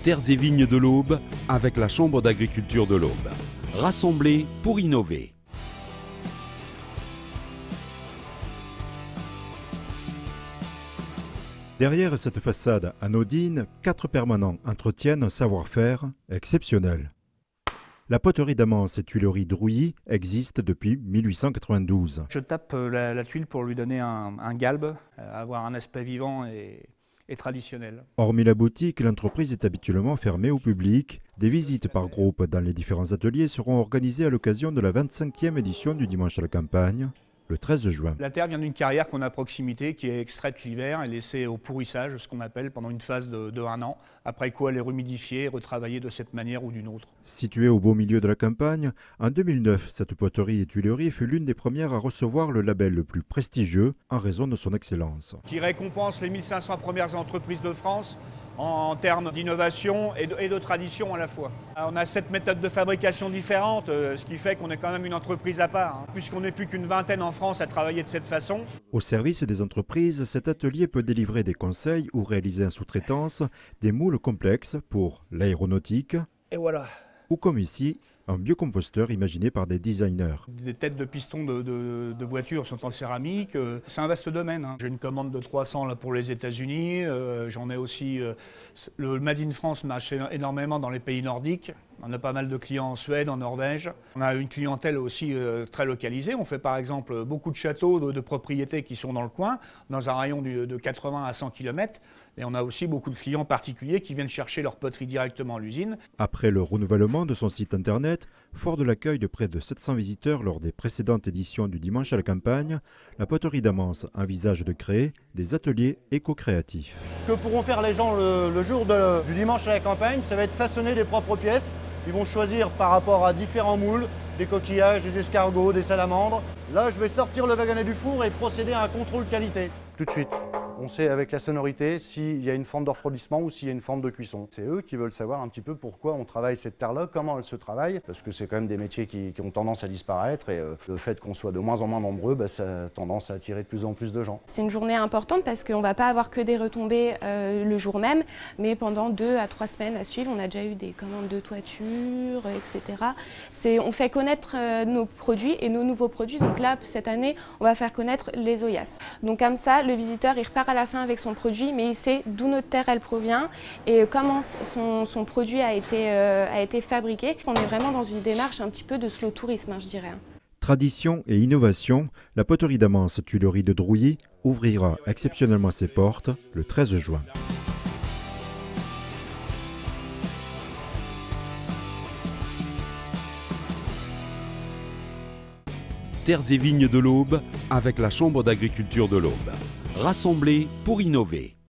Terres et vignes de l'Aube avec la Chambre d'agriculture de l'Aube. Rassemblés pour innover. Derrière cette façade anodine, 4 permanents entretiennent un savoir-faire exceptionnel. La poterie d'Amance et tuilerie Drouilly existe depuis 1892. Je tape la tuile pour lui donner un galbe, avoir un aspect vivant et traditionnel. Hormis la boutique, l'entreprise est habituellement fermée au public. Des visites par groupe dans les différents ateliers seront organisées à l'occasion de la 25e édition du Dimanche à la campagne, le 13 juin. La terre vient d'une carrière qu'on a à proximité, qui est extraite l'hiver et laissée au pourrissage, ce qu'on appelle, pendant une phase de 1 an. Après quoi, elle est rehumidifiée et retravaillée de cette manière ou d'une autre. Située au beau milieu de la campagne, en 2009, cette poterie et tuilerie fut l'une des premières à recevoir le label le plus prestigieux en raison de son excellence. Qui récompense les 1500 premières entreprises de France en termes d'innovation et de tradition à la fois. On a 7 méthodes de fabrication différentes, ce qui fait qu'on est quand même une entreprise à part, puisqu'on n'est plus qu'une vingtaine en France à travailler de cette façon. Au service des entreprises, cet atelier peut délivrer des conseils ou réaliser en sous-traitance des moules complexes pour l'aéronautique. Et voilà. Ou comme ici, un biocomposteur imaginé par des designers. Les têtes de piston de voitures sont en céramique, c'est un vaste domaine. J'ai une commande de 300 là, pour les États-Unis, j'en ai aussi, le Made in France marche énormément dans les pays nordiques. On a pas mal de clients en Suède, en Norvège. On a une clientèle aussi très localisée. On fait par exemple beaucoup de châteaux de propriétés qui sont dans le coin, dans un rayon de 80 à 100 km. Et on a aussi beaucoup de clients particuliers qui viennent chercher leur poterie directement à l'usine. Après le renouvellement de son site internet, fort de l'accueil de près de 700 visiteurs lors des précédentes éditions du Dimanche à la campagne, la poterie d'Amance envisage de créer des ateliers éco-créatifs. Ce que pourront faire les gens le jour du Dimanche à la campagne, ça va être façonner des propres pièces. Ils vont choisir par rapport à différents moules, des coquillages, des escargots, des salamandres. Là, je vais sortir le wagonnet du four et procéder à un contrôle qualité. Tout de suite, on sait avec la sonorité s'il y a une forme de refroidissement ou s'il y a une forme de cuisson. C'est eux qui veulent savoir un petit peu pourquoi on travaille cette terre-là, comment elle se travaille, parce que c'est quand même des métiers qui ont tendance à disparaître et le fait qu'on soit de moins en moins nombreux, ça a tendance à attirer de plus en plus de gens. C'est une journée importante parce qu'on ne va pas avoir que des retombées le jour même, mais pendant 2 à 3 semaines à suivre, on a déjà eu des commandes de toiture, etc. On fait connaître nos produits et nos nouveaux produits. Donc là, cette année, on va faire connaître les Oyas. Donc comme ça, le visiteur, il repart à la fin avec son produit, mais il sait d'où notre terre elle provient et comment son produit a été fabriqué. On est vraiment dans une démarche un petit peu de slow tourisme, je dirais. Tradition et innovation, la poterie d'Amance tuilerie de Drouilly ouvrira exceptionnellement ses portes le 13 juin. Terres et vignes de l'Aube avec la Chambre d'agriculture de l'Aube. Rassemblés pour innover.